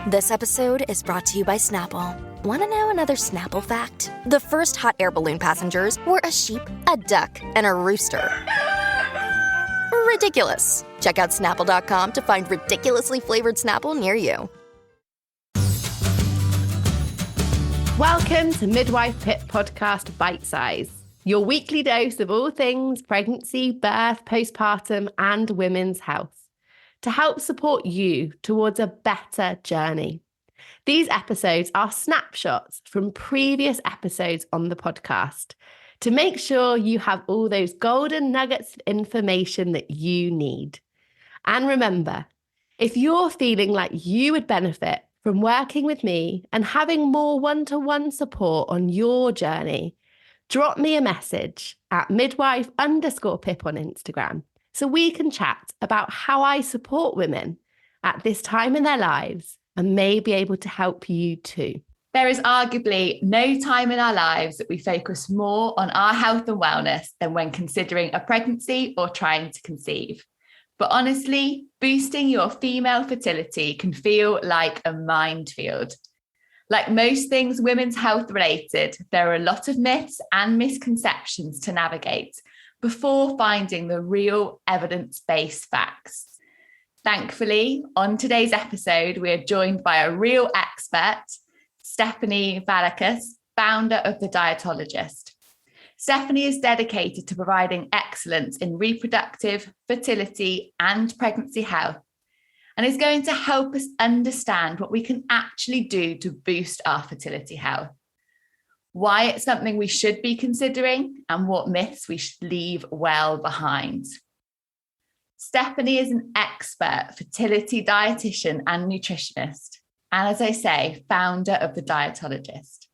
This episode is brought to you by Snapple. Want to know another Snapple fact? The first hot air balloon passengers were a sheep, a duck, and a rooster. Ridiculous. Check out Snapple.com to find ridiculously flavored Snapple near you. Welcome to Midwife Pip Podcast Bitesize, your weekly dose of all things pregnancy, birth, postpartum, and women's health, to help support you towards a better journey. These episodes are snapshots from previous episodes on the podcast to make sure you have all those golden nuggets of information that you need. And remember, if you're feeling like you would benefit from working with me and having more one-to-one support on your journey, drop me a message at midwife_pip on Instagram so we can chat about how I support women at this time in their lives and may be able to help you too. There is arguably no time in our lives that we focus more on our health and wellness than when considering a pregnancy or trying to conceive. But honestly, boosting your female fertility can feel like a minefield. Like most things women's health related, there are a lot of myths and misconceptions to navigate before finding the real evidence-based facts. Thankfully, on today's episode, we are joined by a real expert, Stephanie Valakis, founder of The Dietologist. Stephanie is dedicated to providing excellence in reproductive, fertility, and pregnancy health, and is going to help us understand what we can actually do to boost our fertility health, why it's something we should be considering, and what myths we should leave well behind. Stephanie is an expert fertility dietitian and nutritionist, and as I say, founder of The Dietologist.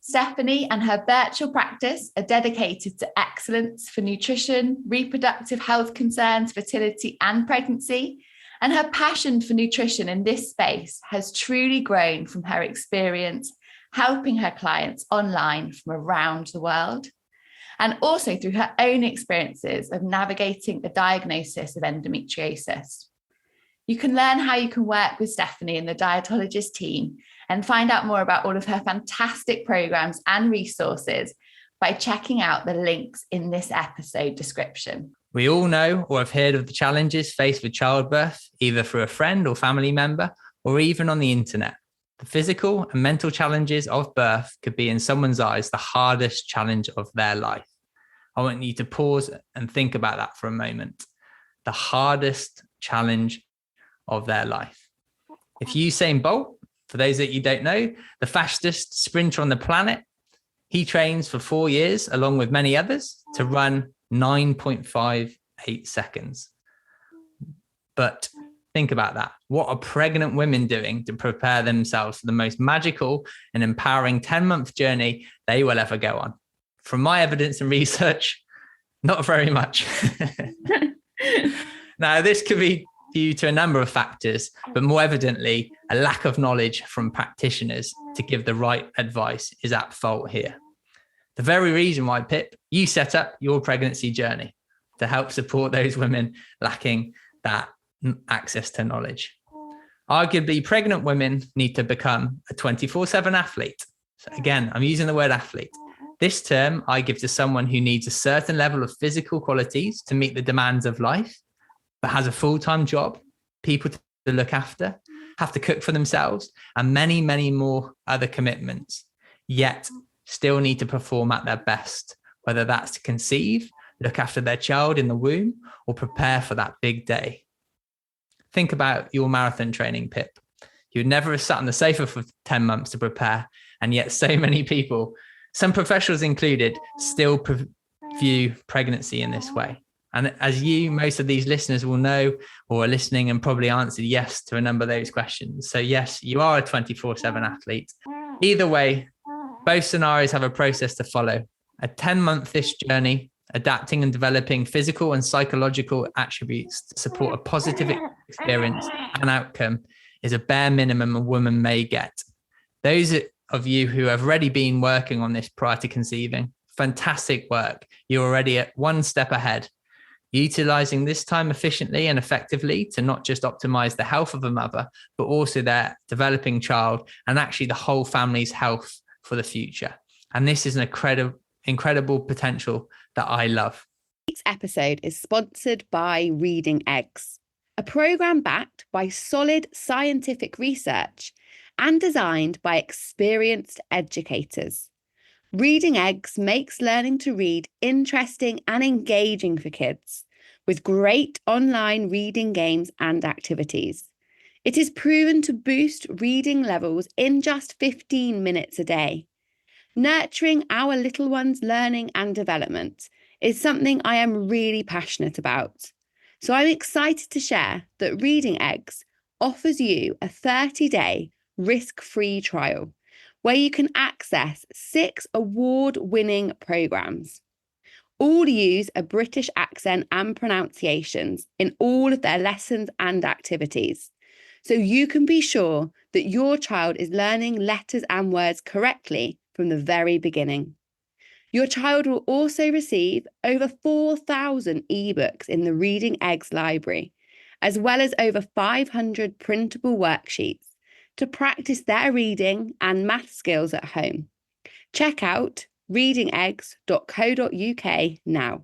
Stephanie and her virtual practice are dedicated to excellence for nutrition, reproductive health concerns, fertility, and pregnancy. And her passion for nutrition in this space has truly grown from her experience helping her clients online from around the world, and also through her own experiences of navigating the diagnosis of endometriosis. You can learn how you can work with Stephanie and the Dietologist team and find out more about all of her fantastic programs and resources by checking out the links in this episode description. We all know or have heard of the challenges faced with childbirth, either through a friend or family member, or even on the internet. The physical and mental challenges of birth could be, in someone's eyes, the hardest challenge of their life. I want you to pause and think about that for a moment. The hardest challenge of their life. If Usain Bolt, for those that you don't know, the fastest sprinter on the planet, he trains for 4 years, along with many others, to run 9.58 seconds. But think about that. What are pregnant women doing to prepare themselves for the most magical and empowering 10-month journey they will ever go on? From my evidence and research, not very much. Now, this could be due to a number of factors, but more evidently, a lack of knowledge from practitioners to give the right advice is at fault here. The very reason why, Pip, you set up your pregnancy journey to help support those women lacking that access to knowledge. Arguably, pregnant women need to become a 24/7 athlete. So again, I'm using the word athlete. This term I give to someone who needs a certain level of physical qualities to meet the demands of life, but has a full-time job, people to look after, have to cook for themselves, and many, many more other commitments, yet still need to perform at their best, whether that's to conceive, look after their child in the womb, or prepare for that big day. Think about your marathon training, Pip. You'd never have sat on the sofa for 10 months to prepare, and yet so many people, some professionals included, still view pregnancy in this way. And as most of these listeners will know or are listening and probably answered yes to a number of those questions. So yes, you are a 24/7 athlete. Either way, both scenarios have a process to follow. A 10-month-ish journey, adapting and developing physical and psychological attributes to support a positive experience and outcome is a bare minimum a woman may get. Those of you who have already been working on this prior to conceiving, fantastic work. You're already at one step ahead. utilizing this time efficiently and effectively to not just optimize the health of a mother, but also their developing child and actually the whole family's health for the future. And this is an incredible potential that I love. This episode is sponsored by Reading Eggs, a program backed by solid scientific research and designed by experienced educators. Reading Eggs makes learning to read interesting and engaging for kids, with great online reading games and activities. It is proven to boost reading levels in just 15 minutes a day. Nurturing our little ones' learning and development is something I am really passionate about. So I'm excited to share that Reading Eggs offers you a 30-day risk-free trial where you can access 6 award-winning programs. All use a British accent and pronunciations in all of their lessons and activities, so you can be sure that your child is learning letters and words correctly from the very beginning. Your child will also receive over 4,000 ebooks in the Reading Eggs library, as well as over 500 printable worksheets to practice their reading and math skills at home. Check out readingeggs.co.uk now.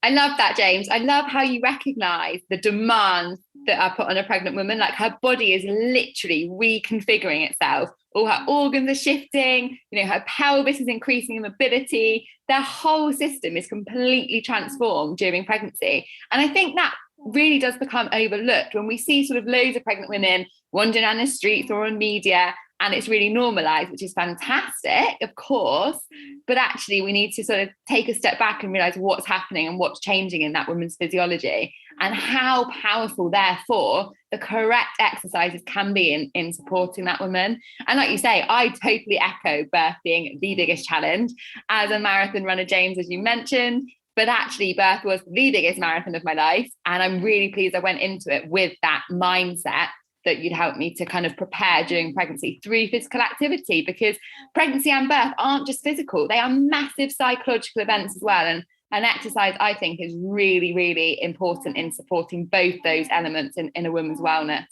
I love that, James. I love how you recognise the demands that are put on a pregnant woman. Like, her body is literally reconfiguring itself. All her organs are shifting, her pelvis is increasing in mobility. Their whole system is completely transformed during pregnancy. And I think that really does become overlooked when we see sort of loads of pregnant women wandering down the streets or on media, and it's really normalized, which is fantastic, of course. But actually, we need to sort of take a step back and realize what's happening and what's changing in that woman's physiology, and how powerful, therefore, the correct exercises can be in supporting that woman. And like you say, I totally echo birth being the biggest challenge. As a marathon runner, James, as you mentioned, but actually birth was the biggest marathon of my life. And I'm really pleased I went into it with that mindset that you'd help me to kind of prepare during pregnancy through physical activity, because pregnancy and birth aren't just physical, they are massive psychological events as well. And exercise, I think, is really, really important in supporting both those elements in a woman's wellness.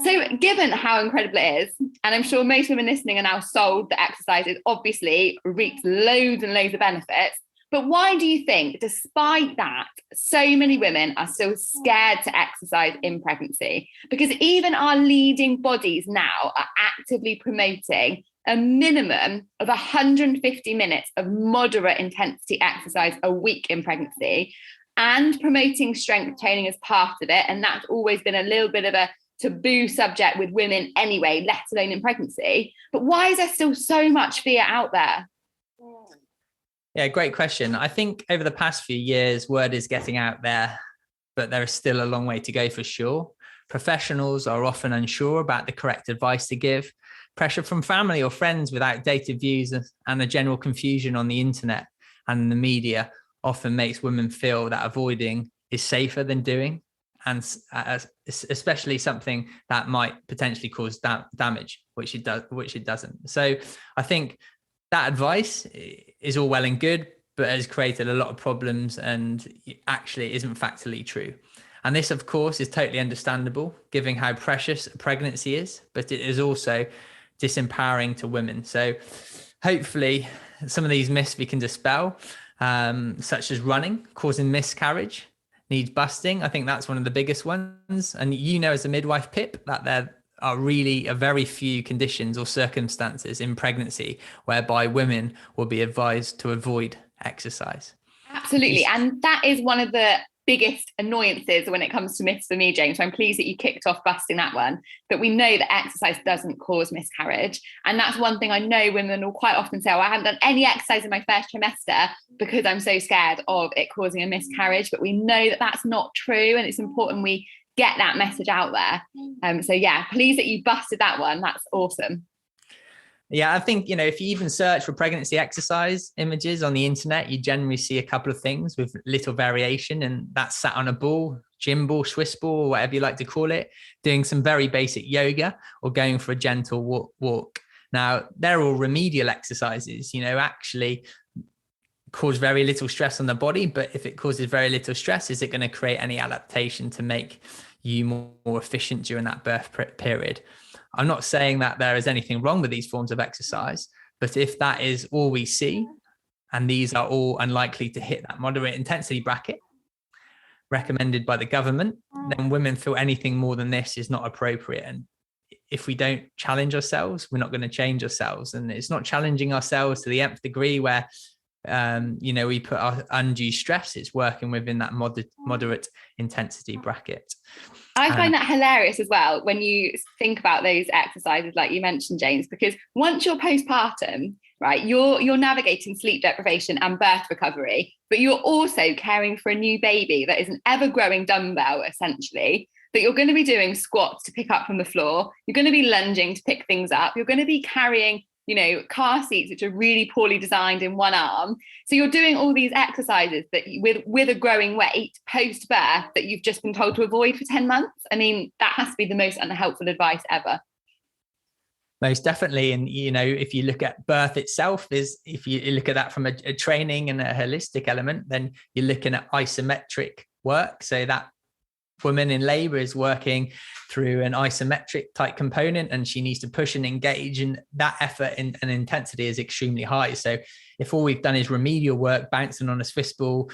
So given how incredible it is, and I'm sure most women listening are now sold that exercise is obviously reaps loads and loads of benefits, but why do you think, despite that, so many women are still scared to exercise in pregnancy? Because even our leading bodies now are actively promoting a minimum of 150 minutes of moderate intensity exercise a week in pregnancy, and promoting strength training as part of it. And that's always been a little bit of a taboo subject with women anyway, let alone in pregnancy. But why is there still so much fear out there? Yeah, great question. I think over the past few years, word is getting out there, but there is still a long way to go for sure. Professionals are often unsure about the correct advice to give. Pressure from family or friends with outdated views and a general confusion on the internet and the media often makes women feel that avoiding is safer than doing, and especially something that might potentially cause damage, which it doesn't. So I think that advice is all well and good, but has created a lot of problems and actually isn't factually true. And this, of course, is totally understandable, given how precious a pregnancy is, but it is also disempowering to women. So hopefully some of these myths we can dispel, such as running causing miscarriage, needs busting. I think that's one of the biggest ones. And as a midwife, Pip, that there are really a very few conditions or circumstances in pregnancy whereby women will be advised to avoid exercise. Absolutely. And that is one of the biggest annoyances when it comes to myths for me, James. So I'm pleased that you kicked off busting that one. But we know that exercise doesn't cause miscarriage. And that's one thing I know women will quite often say, I haven't done any exercise in my first trimester because I'm so scared of it causing a miscarriage. But we know that that's not true. And it's important we get that message out there. So yeah, pleased that you busted that one. That's awesome. Yeah, I think, if you even search for pregnancy exercise images on the internet, you generally see a couple of things with little variation, and that's sat on a ball, gym ball, Swiss ball, or whatever you like to call it, doing some very basic yoga or going for a gentle walk. Now, they're all remedial exercises, actually cause very little stress on the body, but if it causes very little stress, is it going to create any adaptation to make you more efficient during that birth period? I'm not saying that there is anything wrong with these forms of exercise, but if that is all we see, and these are all unlikely to hit that moderate intensity bracket recommended by the government, then women feel anything more than this is not appropriate. And if we don't challenge ourselves, we're not going to change ourselves. And it's not challenging ourselves to the nth degree where we put our undue stress. It's working within that moderate intensity bracket. I find that hilarious as well when you think about those exercises, like you mentioned, James, because once you're postpartum, right, you're navigating sleep deprivation and birth recovery, but you're also caring for a new baby that is an ever-growing dumbbell, essentially, that you're going to be doing squats to pick up from the floor. You're going to be lunging to pick things up. You're going to be carrying car seats, which are really poorly designed in one arm. So you're doing all these exercises that with a growing weight post-birth that you've just been told to avoid for 10 months. I mean, that has to be the most unhelpful advice ever. Most definitely. And, if you look at birth itself, if you look at that from a training and a holistic element, then you're looking at isometric work. So that woman in labor is working through an isometric type component, and she needs to push and engage, and that effort and intensity is extremely high. So if all we've done is remedial work, bouncing on a Swiss ball,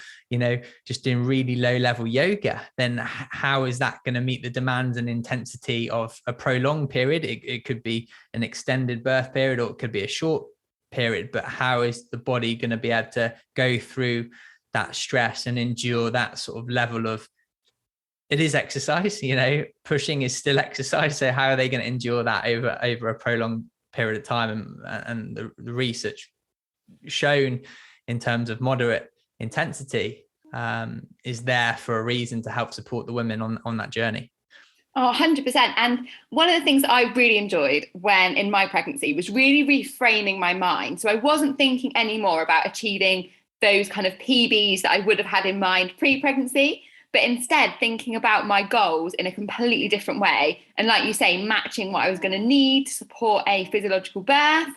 just doing really low level yoga, then how is that going to meet the demands and intensity of a prolonged period? It could be an extended birth period, or it could be a short period, but how is the body going to be able to go through that stress and endure that sort of level of, it is exercise, pushing is still exercise. So how are they going to endure that over a prolonged period of time? And the research shown in terms of moderate intensity is there for a reason, to help support the women on that journey. Oh, 100%. And one of the things that I really enjoyed when in my pregnancy was really reframing my mind. So I wasn't thinking anymore about achieving those kind of PBs that I would have had in mind pre-pregnancy, but instead thinking about my goals in a completely different way. And like you say, matching what I was going to need to support a physiological birth,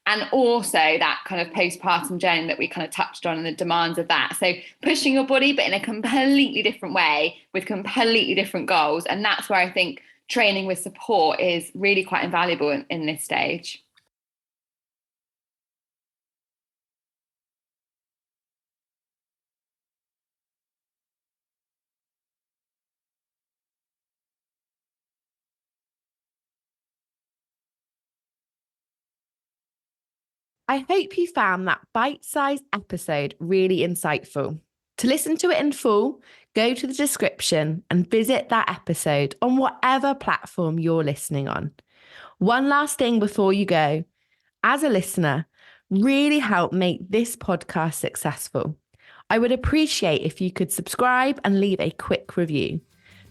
and also that kind of postpartum journey that we kind of touched on and the demands of that. So pushing your body, but in a completely different way with completely different goals. And that's where I think training with support is really quite invaluable in this stage. I hope you found that bite-sized episode really insightful. To listen to it in full, go to the description and visit that episode on whatever platform you're listening on. One last thing before you go. As a listener, really help make this podcast successful. I would appreciate if you could subscribe and leave a quick review.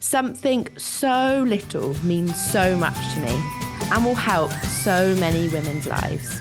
Something so little means so much to me and will help so many women's lives.